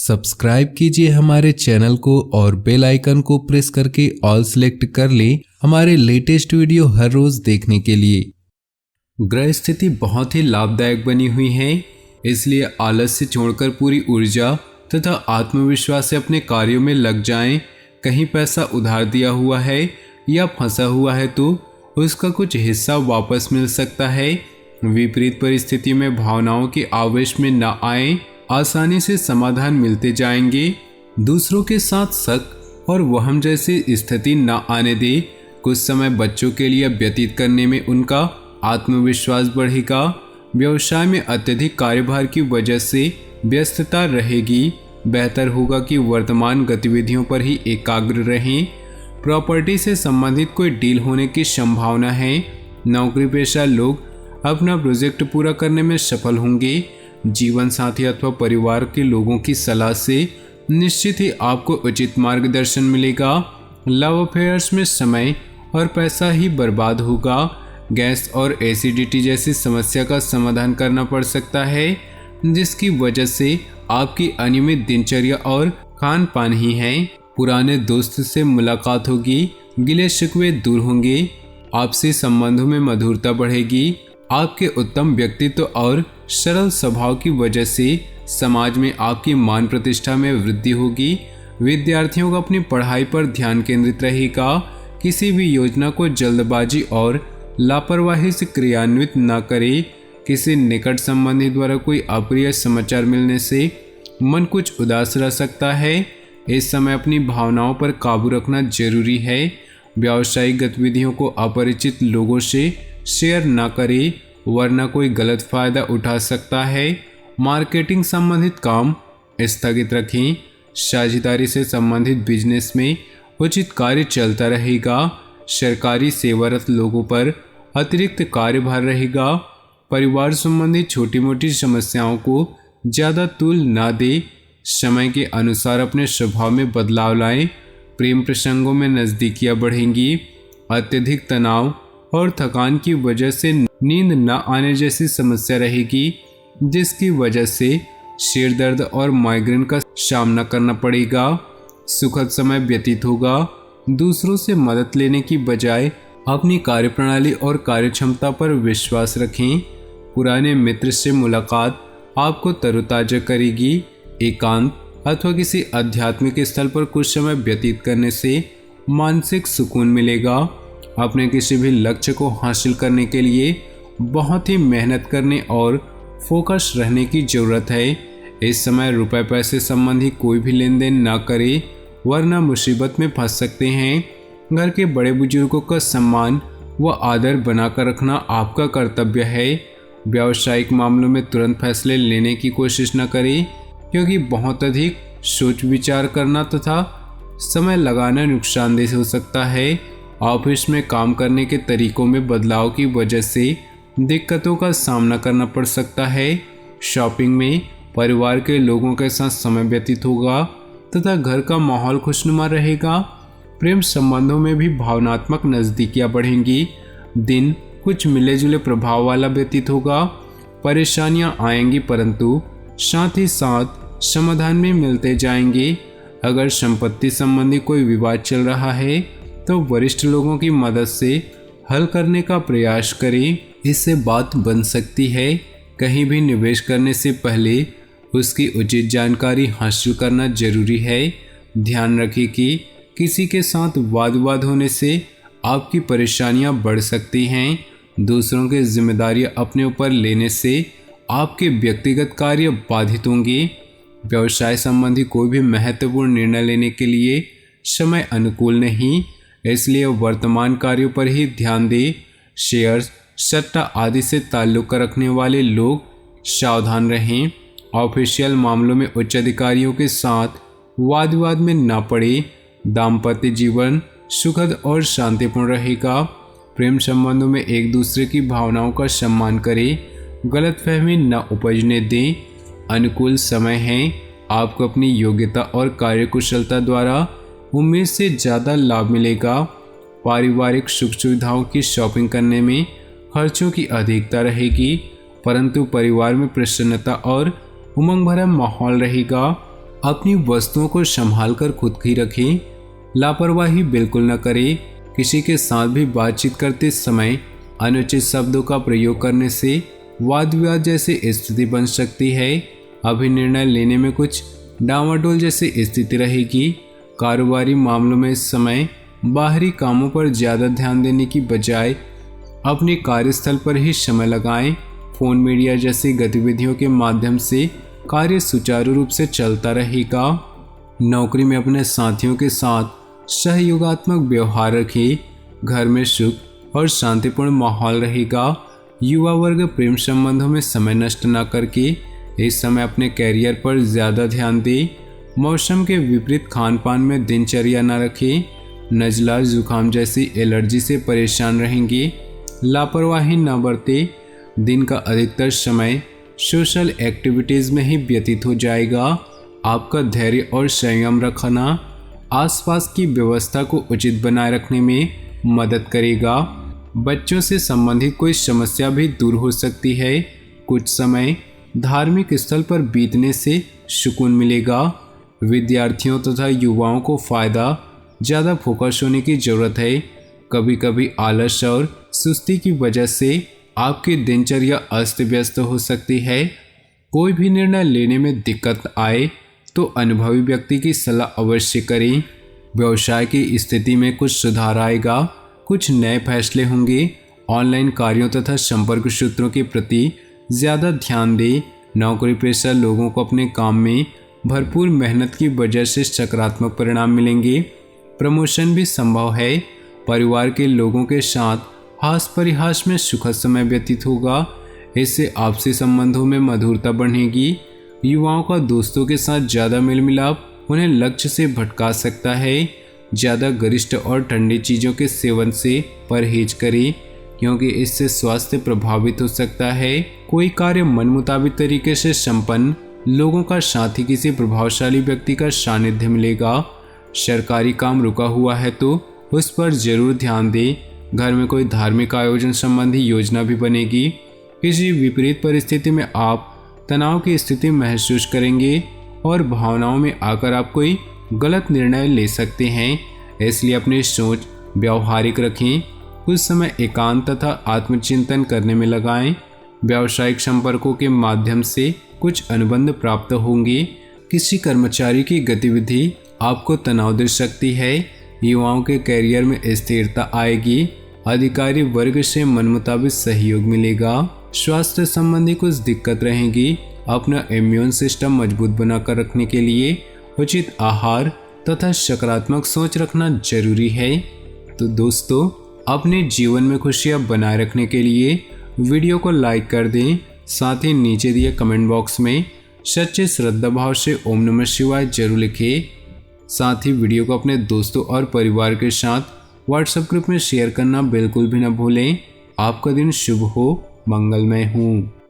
Subscribe कीजिए हमारे channel को और बेल आइकन को प्रेस करके ऑल सेलेक्ट कर लें हमारे लेटेस्ट वीडियो हर रोज देखने के लिए। ग्रह स्थिति बहुत ही लाभदायक बनी हुई है, इसलिए आलस्य छोड़कर पूरी ऊर्जा तथा आत्मविश्वास से अपने कार्यों में लग जाएं। कहीं पैसा उधार दिया हुआ है या फंसा हुआ है तो उसका कुछ हिस्सा वापस मिल सकता है। विपरीत परिस्थिति में भावनाओं के आवेश में न आए, आसानी से समाधान मिलते जाएंगे। दूसरों के साथ शक और वहम जैसी स्थिति न आने दे। कुछ समय बच्चों के लिए व्यतीत करने में उनका आत्मविश्वास बढ़ेगा। व्यवसाय में अत्यधिक कार्यभार की वजह से व्यस्तता रहेगी। बेहतर होगा कि वर्तमान गतिविधियों पर ही एकाग्र रहें। प्रॉपर्टी से संबंधित कोई डील होने की संभावना है। नौकरी पेशा लोग अपना प्रोजेक्ट पूरा करने में सफल होंगे। जीवन साथी अथवा परिवार के लोगों की सलाह से निश्चित ही आपको उचित मार्गदर्शन मिलेगा। लव अफेयर्स में समय और पैसा ही बर्बाद होगा। गैस और एसिडिटी जैसी समस्या का समाधान करना पड़ सकता है, जिसकी वजह से आपकी अनियमित दिनचर्या और खान पान ही है। पुराने दोस्त से मुलाकात होगी, गिले शिकवे दूर होंगे। आपसी संबंधों में मधुरता बढ़ेगी। आपके उत्तम व्यक्तित्व और सरल स्वभाव की वजह से समाज में आपकी मान प्रतिष्ठा में वृद्धि होगी। विद्यार्थियों को अपनी पढ़ाई पर ध्यान केंद्रित रहेगा। किसी भी योजना को जल्दबाजी और लापरवाही से क्रियान्वित न करें। किसी निकट संबंधी द्वारा कोई अप्रिय समाचार मिलने से मन कुछ उदास रह सकता है। इस समय अपनी भावनाओं पर काबू रखना जरूरी है। व्यावसायिक गतिविधियों को अपरिचित लोगों से शेयर न करें, वरना कोई गलत फायदा उठा सकता है। मार्केटिंग संबंधित काम स्थगित रखें। साझेदारी से संबंधित बिजनेस में उचित कार्य चलता रहेगा। सरकारी सेवारत लोगों पर अतिरिक्त कार्यभार रहेगा। परिवार संबंधी छोटी मोटी समस्याओं को ज़्यादा तूल ना दे। समय के अनुसार अपने स्वभाव में बदलाव लाएं। प्रेम प्रसंगों में नज़दीकियां बढ़ेंगी। अत्यधिक तनाव और थकान की वजह से नींद न आने जैसी समस्या रहेगी, जिसकी वजह से सिर दर्द और माइग्रेन का सामना करना पड़ेगा। सुखद समय व्यतीत होगा। दूसरों से मदद लेने की बजाय अपनी कार्यप्रणाली और कार्यक्षमता पर विश्वास रखें। पुराने मित्र से मुलाकात आपको तरोताजा करेगी। एकांत अथवा किसी आध्यात्मिक स्थल पर कुछ समय व्यतीत करने से मानसिक सुकून मिलेगा। अपने किसी भी लक्ष्य को हासिल करने के लिए बहुत ही मेहनत करने और फोकस रहने की ज़रूरत है। इस समय रुपए पैसे संबंधी कोई भी लेन देन ना करें, वरना मुसीबत में फंस सकते हैं। घर के बड़े बुजुर्गों का सम्मान व आदर बनाकर रखना आपका कर्तव्य है। व्यावसायिक मामलों में तुरंत फैसले लेने की कोशिश न करें, क्योंकि बहुत अधिक सोच विचार करना तथा समय लगाना नुकसानदेह हो सकता है। ऑफिस में काम करने के तरीकों में बदलाव की वजह से दिक्कतों का सामना करना पड़ सकता है। शॉपिंग में परिवार के लोगों के साथ समय व्यतीत होगा तथा घर का माहौल खुशनुमा रहेगा। प्रेम संबंधों में भी भावनात्मक नज़दीकियां बढ़ेंगी। दिन कुछ मिले जुले प्रभाव वाला व्यतीत होगा। परेशानियां आएंगी, परंतु साथ ही साथ समाधान भी मिलते जाएंगे। अगर संपत्ति संबंधी कोई विवाद चल रहा है तो वरिष्ठ लोगों की मदद से हल करने का प्रयास करें, इससे बात बन सकती है। कहीं भी निवेश करने से पहले उसकी उचित जानकारी हासिल करना जरूरी है। ध्यान रखें कि किसी के साथ वाद विवाद होने से आपकी परेशानियां बढ़ सकती हैं। दूसरों की जिम्मेदारियां अपने ऊपर लेने से आपके व्यक्तिगत कार्य बाधित होंगे। व्यवसाय संबंधी कोई भी महत्वपूर्ण निर्णय लेने के लिए समय अनुकूल नहीं, इसलिए वर्तमान कार्यों पर ही ध्यान दें। शेयर्स, सट्टा आदि से ताल्लुक़ रखने वाले लोग सावधान रहें। ऑफिशियल मामलों में उच्च अधिकारियों के साथ वाद विवाद में न पड़े। दाम्पत्य जीवन सुखद और शांतिपूर्ण रहेगा। प्रेम संबंधों में एक दूसरे की भावनाओं का सम्मान करें। गलतफहमी न उपजने दें। अनुकूल समय है। आपको अपनी योग्यता और कार्यकुशलता द्वारा उम्मीद से ज़्यादा लाभ मिलेगा। पारिवारिक सुख सुविधाओं की शॉपिंग करने में खर्चों की अधिकता रहेगी, परंतु परिवार में प्रसन्नता और उमंग भरा माहौल रहेगा। अपनी वस्तुओं को संभाल कर खुद ही रखें। लापरवाही बिल्कुल न करें। किसी के साथ भी बातचीत करते समय अनुचित शब्दों का प्रयोग करने से वाद विवाद जैसी स्थिति बन सकती है। अभी निर्णय लेने में कुछ डामाडोल जैसी स्थिति रहेगी। कारोबारी मामलों में इस समय बाहरी कामों पर ज़्यादा ध्यान देने की बजाय अपने कार्यस्थल पर ही समय लगाएं। फोन मीडिया जैसी गतिविधियों के माध्यम से कार्य सुचारू रूप से चलता रहेगा। नौकरी में अपने साथियों के साथ सहयोगात्मक व्यवहार रखें। घर में सुख और शांतिपूर्ण माहौल रहेगा। युवा वर्ग प्रेम संबंधों में समय नष्ट न करके इस समय अपने कैरियर पर ज़्यादा ध्यान दें। मौसम के विपरीत खान पान में दिनचर्या न रखें। नज़ला जुकाम जैसी एलर्जी से परेशान रहेंगे। लापरवाही न बरतें। दिन का अधिकतर समय सोशल एक्टिविटीज़ में ही व्यतीत हो जाएगा। आपका धैर्य और संयम रखना आसपास की व्यवस्था को उचित बनाए रखने में मदद करेगा। बच्चों से संबंधित कोई समस्या भी दूर हो सकती है। कुछ समय धार्मिक स्थल पर बीतने से सुकून मिलेगा। विद्यार्थियों तथा युवाओं को फ़ायदा ज़्यादा फोकस होने की ज़रूरत है। कभी कभी आलस और सुस्ती की वजह से आपकी दिनचर्या अस्त व्यस्त हो सकती है। कोई भी निर्णय लेने में दिक्कत आए तो अनुभवी व्यक्ति की सलाह अवश्य करें। व्यवसाय की स्थिति में कुछ सुधार आएगा। कुछ नए फैसले होंगे। ऑनलाइन कार्यों तथा संपर्क सूत्रों के प्रति ज़्यादा ध्यान दें। नौकरी पेशा लोगों को अपने काम में भरपूर मेहनत की वजह से सकारात्मक परिणाम मिलेंगे। प्रमोशन भी संभव है। परिवार के लोगों के साथ हास परिहास में सुखद समय व्यतीत होगा। इससे आपसी संबंधों में मधुरता बढ़ेगी। युवाओं का दोस्तों के साथ ज़्यादा मेल मिलाप उन्हें लक्ष्य से भटका सकता है। ज़्यादा गरिष्ठ और ठंडी चीज़ों के सेवन से परहेज करें, क्योंकि इससे स्वास्थ्य प्रभावित हो सकता है। कोई कार्य मन मुताबिक तरीके से संपन्न लोगों का साथ ही किसी प्रभावशाली व्यक्ति का सानिध्य मिलेगा। सरकारी काम रुका हुआ है तो उस पर जरूर ध्यान दें। घर में कोई धार्मिक आयोजन संबंधी योजना भी बनेगी। किसी विपरीत परिस्थिति में आप तनाव की स्थिति महसूस करेंगे और भावनाओं में आकर आप कोई गलत निर्णय ले सकते हैं। इसलिए अपनी सोच व्यावहारिक रखें। कुछ समय एकांत तथा आत्मचिंतन करने में लगाएं। व्यावसायिक संपर्कों के माध्यम से कुछ अनुबंध प्राप्त होंगे। किसी कर्मचारी की गतिविधि आपको तनाव दे सकती है। युवाओं के करियर में स्थिरता आएगी। अधिकारी वर्ग से मनमुताबिक सहयोग मिलेगा। स्वास्थ्य संबंधी कुछ दिक्कत रहेगी। अपना इम्यून सिस्टम मजबूत बनाकर रखने के लिए उचित आहार तथा सकारात्मक सोच रखना जरूरी है। तो दोस्तों, अपने जीवन में खुशियां बनाए रखने के लिए वीडियो को लाइक कर दें। साथ ही नीचे दिए कमेंट बॉक्स में सच्चे श्रद्धा भाव से ओम नमः शिवाय जरूर लिखें। साथ ही वीडियो को अपने दोस्तों और परिवार के साथ व्हाट्सएप ग्रुप में शेयर करना बिल्कुल भी न भूलें। आपका दिन शुभ हो, मंगलमय हो।